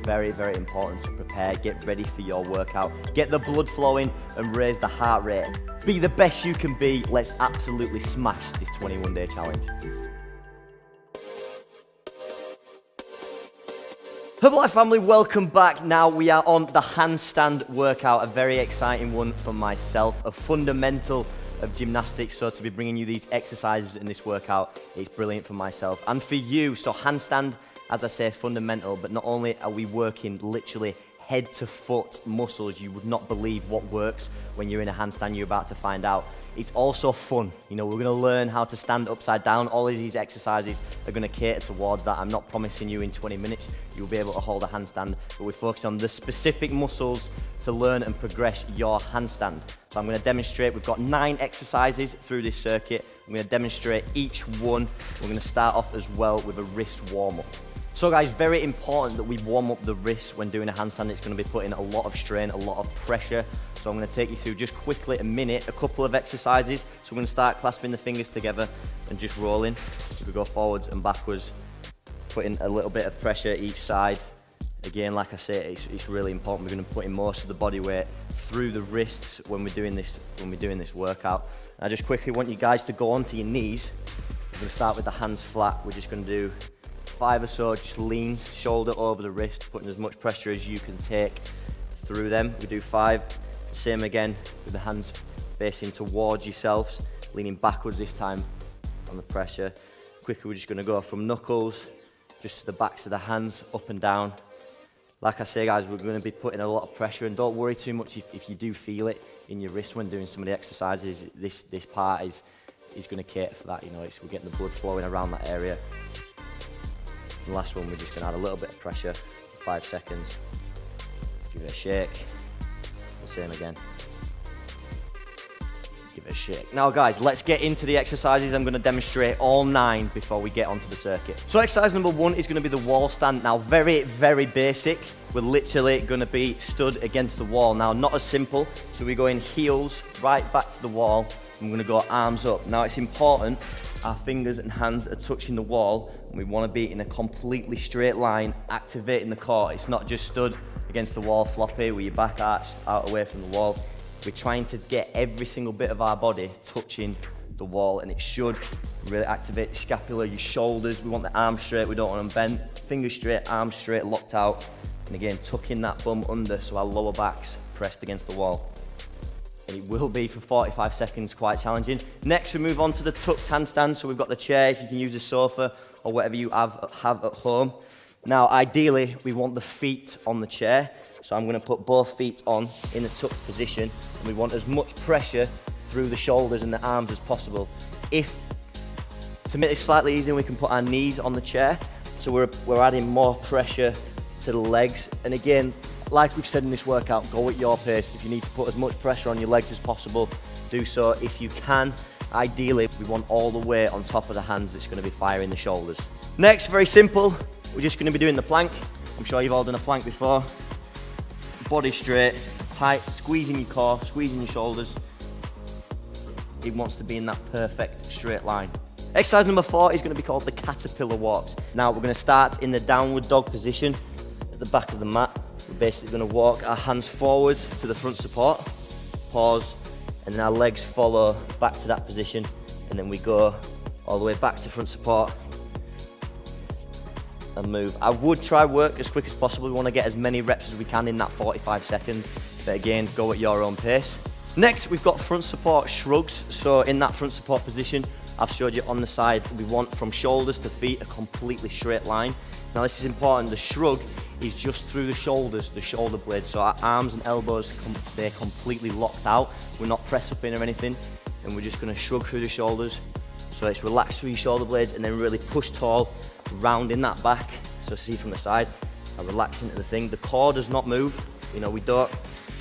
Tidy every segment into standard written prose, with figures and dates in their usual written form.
very, very important to prepare, get ready for your workout, get the blood flowing and raise the heart rate. Be the best you can be. Let's absolutely smash this 21-day challenge. Herbalife family, welcome back. Now we are on the handstand workout, a very exciting one for myself, a fundamental of gymnastics. So to be bringing you these exercises in this workout, it's brilliant for myself and for you. So handstand, as I say, fundamental, but not only are we working literally head to foot muscles, you would not believe what works when you're in a handstand. You're about to find out. It's also fun. You know, we're gonna learn how to stand upside down. All of these exercises are gonna cater towards that. I'm not promising you in 20 minutes you'll be able to hold a handstand, but we focus on the specific muscles to learn and progress your handstand. So I'm gonna demonstrate. We've got 9 exercises through this circuit. I'm gonna demonstrate each one. We're gonna start off as well with a wrist warm-up. So guys, very important that we warm up the wrists when doing a handstand. It's going to be putting a lot of strain, a lot of pressure. So I'm going to take you through just quickly a couple of exercises. So we're going to start clasping the fingers together and just rolling. We go forwards and backwards, putting a little bit of pressure each side. Again, like I say, it's really important. We're going to put in most of the body weight through the wrists when we're doing this workout. And I just quickly want you guys to go onto your knees. We're going to start with the hands flat. We're just going to do 5 or so, just lean, shoulder over the wrist, putting as much pressure as you can take through them. We do 5, same again, with the hands facing towards yourselves, leaning backwards this time on the pressure. Quickly, we're just gonna go from knuckles, just to the backs of the hands, up and down. Like I say guys, we're gonna be putting a lot of pressure, and don't worry too much if you do feel it in your wrist when doing some of the exercises. This part is gonna cater for that, you know, we're getting the blood flowing around that area. The last one, we're just going to add a little bit of pressure for 5 seconds. Give it a shake. The same again. Give it a shake. Now guys, let's get into the exercises. I'm going to demonstrate all 9 before we get onto the circuit. So exercise number 1 is going to be the wall stand. Now very, very basic. We're literally going to be stood against the wall. Now not as simple. So we go in heels right back to the wall. I'm going to go arms up. Now it's important our fingers and hands are touching the wall, and we want to be in a completely straight line, activating the core. It's not just stood against the wall floppy with your back arched out away from the wall. We're trying to get every single bit of our body touching the wall, and it should really activate your scapula, your shoulders. We want the arms straight, we don't want them bent. Fingers straight, arms straight, locked out. And again, tucking that bum under so our lower back's pressed against the wall. And it will be for 45 seconds quite challenging. Next, we move on to the tucked handstand. So we've got the chair, if you can use a sofa or whatever you have at home. Now, ideally, we want the feet on the chair. So I'm gonna put both feet on in the tucked position, and we want as much pressure through the shoulders and the arms as possible. To make this slightly easier, we can put our knees on the chair. So we're adding more pressure to the legs. And again, like we've said in this workout, go at your pace. If you need to put as much pressure on your legs as possible, do so if you can. Ideally, we want all the weight on top of the hands that's gonna be firing the shoulders. Next, very simple, we're just gonna be doing the plank. I'm sure you've all done a plank before. Body straight, tight, squeezing your core, squeezing your shoulders. It wants to be in that perfect straight line. Exercise number 4 is gonna be called the caterpillar walks. Now, we're gonna start in the downward dog position at the back of the mat. We're basically going to walk our hands forwards to the front support, pause, and then our legs follow back to that position, and then we go all the way back to front support and move. I would try work as quick as possible. We want to get as many reps as we can in that 45 seconds, but again, go at your own pace. Next, we've got front support shrugs. So in that front support position, I've showed you on the side, we want from shoulders to feet a completely straight line. Now this is important, the shrug is just through the shoulders, the shoulder blades, so our arms and elbows stay completely locked out. We're not pressed up in or anything, and we're just gonna shrug through the shoulders. So it's relaxed through your shoulder blades, and then really push tall, round in that back. So see from the side, I relax into the thing. The core does not move, you know, we don't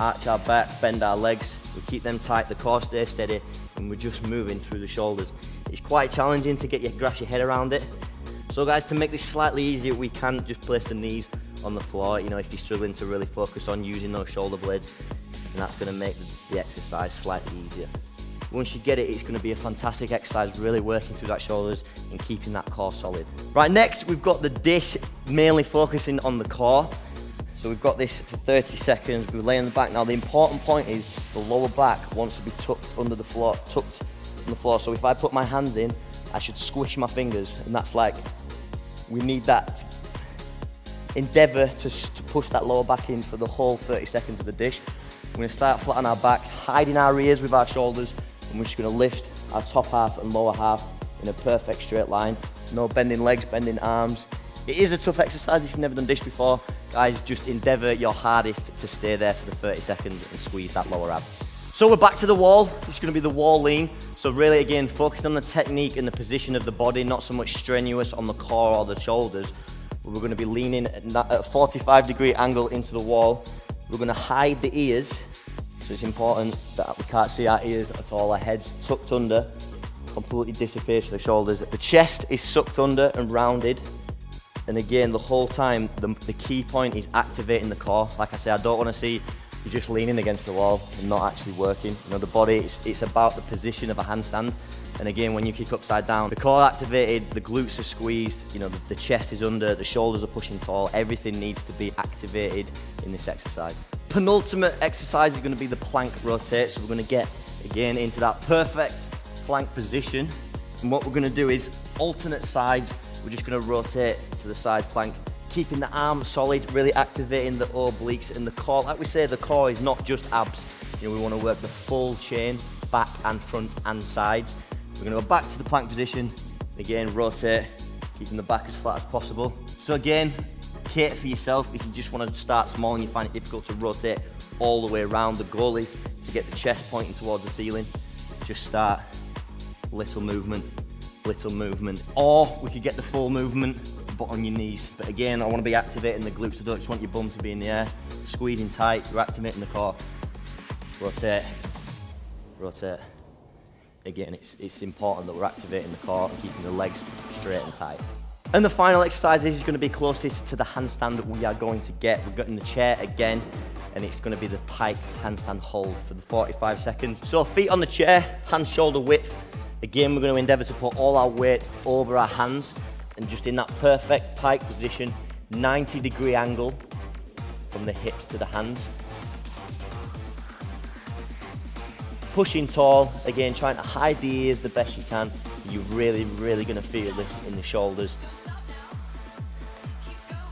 arch our back, bend our legs, we keep them tight, the core stays steady, and we're just moving through the shoulders. It's quite challenging to grasp your head around it. So guys, to make this slightly easier, we can just place the knees on the floor, you know, if you're struggling to really focus on using those shoulder blades, and that's going to make the exercise slightly easier. Once you get it, it's going to be a fantastic exercise, really working through that shoulders and keeping that core solid. Right, next we've got the Dist, mainly focusing on the core. So we've got this for 30 seconds. We lay on the back. Now the important point is the lower back wants to be tucked under the floor, tucked on the floor. So if I put my hands in, I should squish my fingers, and that's like, we need that endeavor to push that lower back in for the whole 30 seconds of the dish. We're gonna start flat on our back, hiding our ears with our shoulders, and we're just gonna lift our top half and lower half in a perfect straight line. No bending legs, bending arms. It is a tough exercise if you've never done dish before. Guys, just endeavor your hardest to stay there for the 30 seconds and squeeze that lower ab. So we're back to the wall. This is gonna be the wall lean. So really, again, focus on the technique and the position of the body, not so much strenuous on the core or the shoulders. But we're gonna be leaning at a 45-degree angle into the wall. We're gonna hide the ears. So it's important that we can't see our ears at all. Our head's tucked under, completely disappears to the shoulders. The chest is sucked under and rounded. And again, the whole time, the key point is activating the core. Like I say, I don't want to see you just leaning against the wall and not actually working. You know, the body, it's about the position of a handstand. And again, when you kick upside down, the core activated, the glutes are squeezed, you know, the chest is under, the shoulders are pushing tall. Everything needs to be activated in this exercise. Penultimate exercise is going to be the plank rotate. So we're going to get, again, into that perfect plank position. And what we're going to do is alternate sides. We're just going to rotate to the side plank, keeping the arm solid, really activating the obliques and the core. Like we say, the core is not just abs. You know, we want to work the full chain, back and front and sides. We're going to go back to the plank position. Again, rotate, keeping the back as flat as possible. So again, cater for yourself. If you just want to start small and you find it difficult to rotate all the way around, the goal is to get the chest pointing towards the ceiling. Just start, little movement, or we could get the full movement but on your knees. But again, I want to be activating the glutes. I don't just want your bum to be in the air, squeezing tight. You're activating the core. Rotate. Again, it's important that we're activating the core and keeping the legs straight and tight. And the final exercise is going to be closest to the handstand that we are going to get. We're getting the chair again, and it's going to be the piked handstand hold for the 45 seconds. So feet on the chair, hands shoulder width. Again, we're going to endeavour to put all our weight over our hands and just in that perfect pike position, 90-degree angle from the hips to the hands. Pushing tall, again, trying to hide the ears the best you can. You're really going to feel this in the shoulders.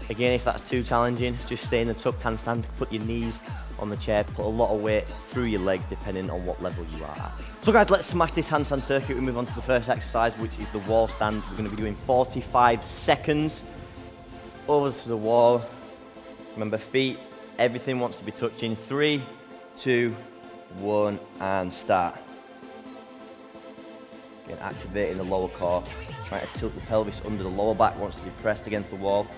Again, if that's too challenging, just stay in the tucked handstand, put your knees on the chair, put a lot of weight through your legs depending on what level you are at. So guys, let's smash this handstand circuit. We move on to the first exercise, which is the wall stand. We're going to be doing 45 seconds over to the wall. Remember, feet, everything wants to be touching. 3, 2, 1, and start. Again, activating the lower core, trying to tilt the pelvis under. The lower back wants to be pressed against the wall.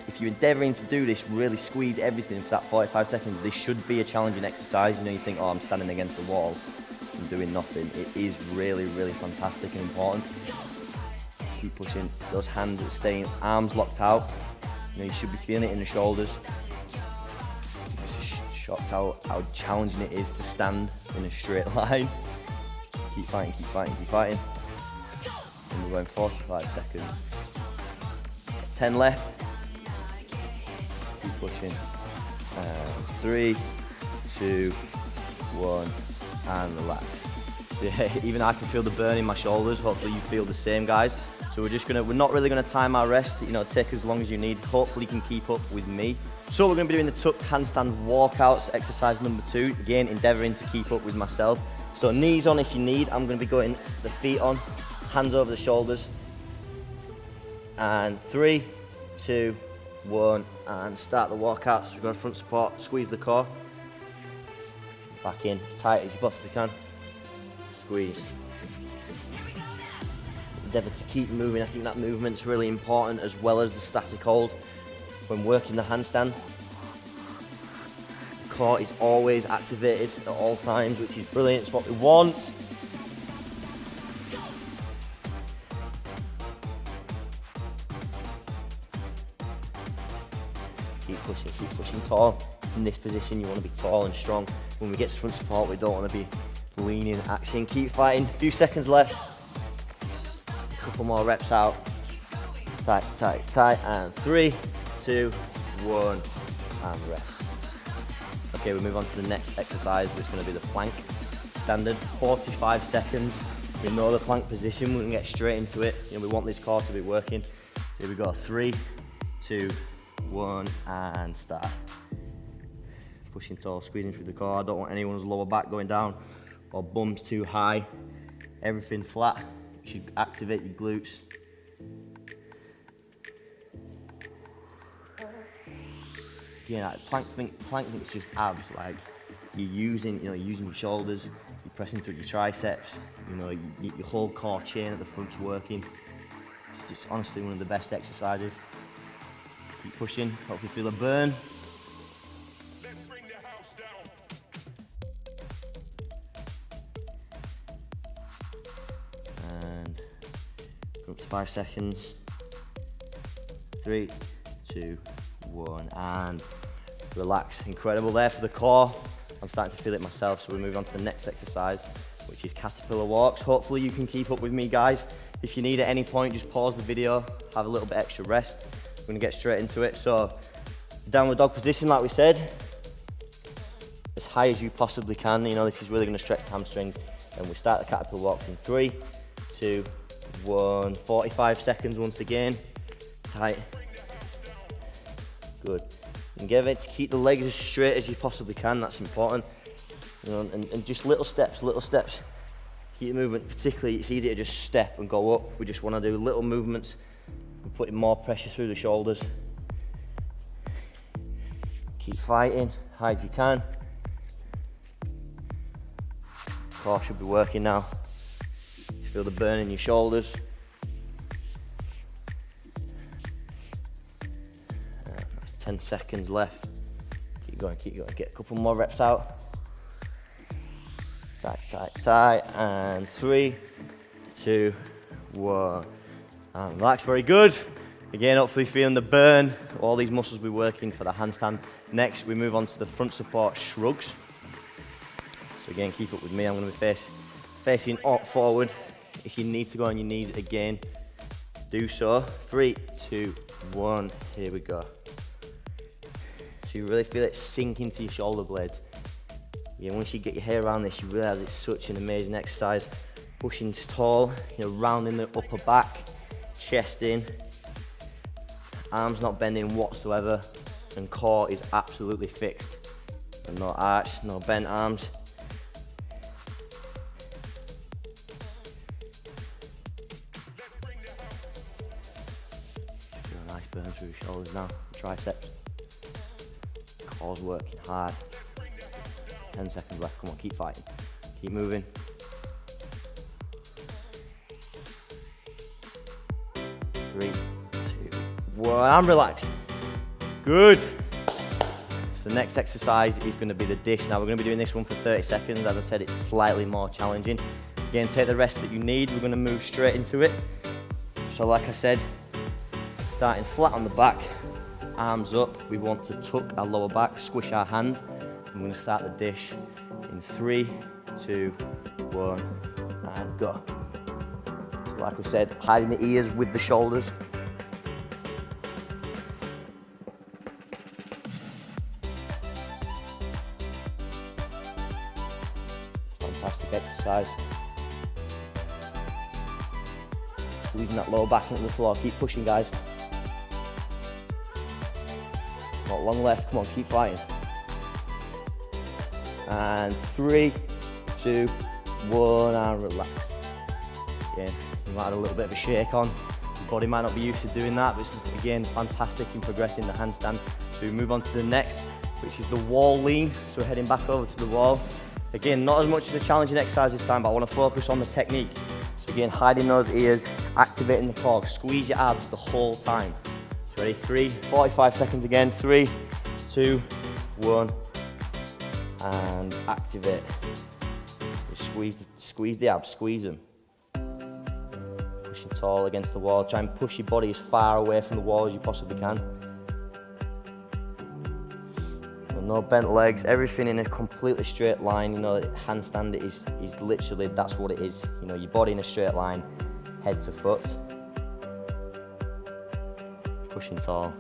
If you're endeavouring to do this, really squeeze everything for that 45 seconds. This should be a challenging exercise. You know, you think, oh, I'm standing against the wall and doing nothing. It is really fantastic and important. Keep pushing. Those hands are staying, arms locked out. You know, you should be feeling it in the shoulders. I'm just shocked how challenging it is to stand in a straight line. Keep fighting. And we're going 45 seconds. 10 left. Keep pushing. 3, 2, 1, and relax. Yeah, even I can feel the burn in my shoulders. Hopefully you feel the same, guys. So we're not really gonna time our rest. You know, take as long as you need. Hopefully you can keep up with me. So we're gonna be doing the tucked handstand walkouts, exercise number 2. Again, endeavoring to keep up with myself. So knees on if you need. I'm gonna be going the feet on, hands over the shoulders. And 3, 2, 1, and start the walkout. So we're going to front support, squeeze the core. Back in, as tight as you possibly can. Squeeze. Endeavour to keep moving. I think that movement's really important, as well as the static hold when working the handstand. The core is always activated at all times, which is brilliant. It's what we want. Keep pushing tall. In this position, you want to be tall and strong. When we get to front support, we don't want to be leaning, axing. Keep fighting. A few seconds left. A couple more reps out. Tight. And 3, 2, 1, and rest. Okay, we move on to the next exercise, which is going to be the plank. Standard, 45 seconds. We know the plank position, we can get straight into it. We want this core to be working. So here we go, 3, 2, 1, and start. Pushing tall, squeezing through the core. I don't want anyone's lower back going down or bums too high. Everything flat. You should activate your glutes. Yeah, plank think's just abs. Like you're using your shoulders, you're pressing through your triceps. Your whole core chain at the front's working. It's just honestly one of the best exercises. Keep pushing. Hopefully feel a burn. Let's bring the house down. And go up to 5 seconds. 3, 2, 1, and relax. Incredible there for the core. I'm starting to feel it myself, so we move on to the next exercise, which is caterpillar walks. Hopefully you can keep up with me, guys. If you need at any point, just pause the video, have a little bit extra rest. We're gonna get straight into it. So downward dog position, like we said, as high as you possibly can. This is really gonna stretch the hamstrings. And we start the caterpillar walks in 3, 2, 1, 45 seconds once again. Tight. Good. Endeavour to keep the legs as straight as you possibly can. That's important. And just little steps. Keep the movement. Particularly, it's easy to just step and go up. We just want to do little movements and putting more pressure through the shoulders. Keep fighting, high as you can. Core should be working now. You feel the burn in your shoulders. That's 10 seconds left. Keep going. Get a couple more reps out. Tight. And 3, 2, 1. And relax, very good. Again, hopefully feeling the burn. All these muscles will be working for the handstand. Next, we move on to the front support shrugs. So again, keep up with me. I'm going to be facing forward. If you need to go on your knees again, do so. 3, 2, 1, here we go. So you really feel it sink into your shoulder blades. Yeah, once you get your hair around this, you realize it's such an amazing exercise. Pushing tall, rounding the upper back, chest in, arms not bending whatsoever, and core is absolutely fixed. And no arch, no bent arms. Feel a nice burn through your shoulders now, triceps. Core's working hard. 10 seconds left, come on, keep fighting. Keep moving. 3, 2, 1, and relax. Good. So the next exercise is going to be the Dist. Now we're going to be doing this one for 30 seconds. As I said, it's slightly more challenging. Again, take the rest that you need. We're going to move straight into it. So like I said, starting flat on the back, arms up. We want to tuck our lower back, squish our hand. I'm going to start the dish in 3, 2, 1, and go. So like we said, hiding the ears with the shoulders. Fantastic exercise. Squeezing that lower back into the floor. Keep pushing, guys. Not long left. Come on, keep fighting. And 3, 2, 1, and relax. Again, you might have a little bit of a shake on. Your body might not be used to doing that, but it's, again, fantastic in progressing the handstand. So we move on to the next, which is the wall lean. So we're heading back over to the wall. Again, not as much as a challenging exercise this time, but I want to focus on the technique. So again, hiding those ears, activating the core, squeeze your abs the whole time. So ready, 45 seconds again, 3, 2, 1. And activate. Squeeze the abs, squeeze them. Pushing tall against the wall. Try and push your body as far away from the wall as you possibly can. And no bent legs, everything in a completely straight line. Handstand is literally, that's what it is. Your body in a straight line, head to foot. Pushing tall.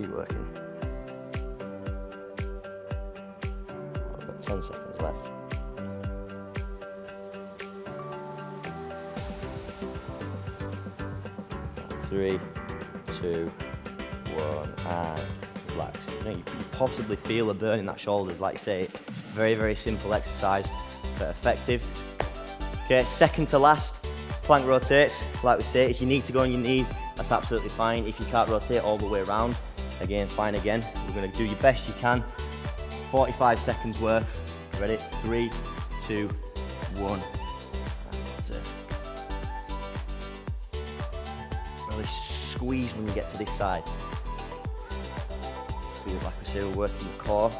Keep working. I've got 10 seconds left. 3, 2, 1, and relax. You know, you possibly feel a burn in that shoulders, like I say. Very, very simple exercise, but effective. Okay, second to last, plank rotates. Like we say, if you need to go on your knees, that's absolutely fine. If you can't rotate all the way around, again, fine again. You're gonna do your best you can. 45 seconds worth. Ready? 3, 2, 1. That's it. Really squeeze when you get to this side. Feel like we say, we're working the core.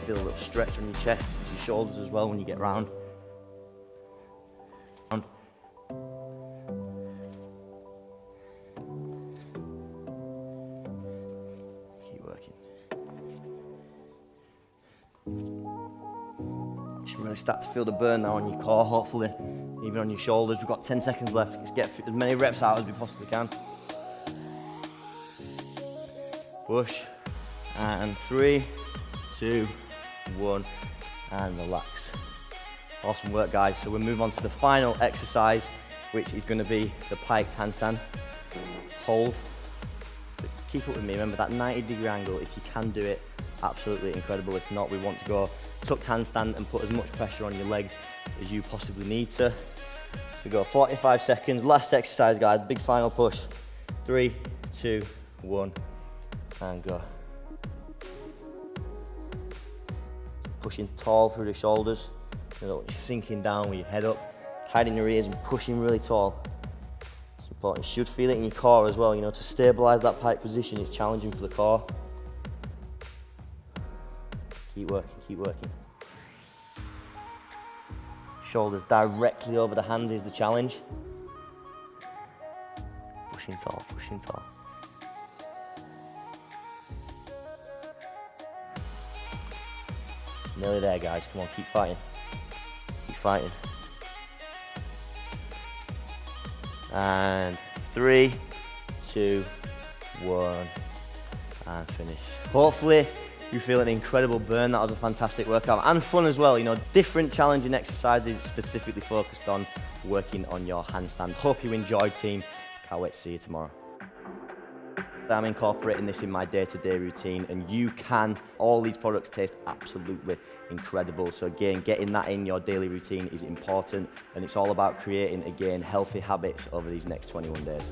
Feel a little stretch on your chest, your shoulders as well when you get round. Keep working. You should really start to feel the burn now on your core, hopefully, even on your shoulders. We've got 10 seconds left. Let's get as many reps out as we possibly can. Push, and 3, 2, 1, and relax. Awesome work, guys. So we'll move on to the final exercise, which is going to be the piked handstand. Hold. But keep up with me. Remember that 90-degree angle. If you can do it, absolutely incredible. If not, we want to go tucked handstand and put as much pressure on your legs as you possibly need to. So go 45 seconds. Last exercise, guys. Big final push. 3, 2, 1, and go. Pushing tall through the shoulders. You know, you're sinking down with your head up, hiding your ears and pushing really tall. It's important. You should feel it in your core as well. You know, to stabilize that pike position is challenging for the core. Keep working, keep working. Shoulders directly over the hands is the challenge. Pushing tall, pushing tall. Nearly there, guys. Come on, keep fighting. Keep fighting. And 3, 2, 1, and finish. Hopefully, you feel an incredible burn. That was a fantastic workout and fun as well. You know, different challenging exercises specifically focused on working on your handstand. Hope you enjoyed, team. Can't wait to see you tomorrow. I'm incorporating this in my day-to-day routine, and you can. All these products taste absolutely incredible. So again, getting that in your daily routine is important, and it's all about creating, again, healthy habits over these next 21 days.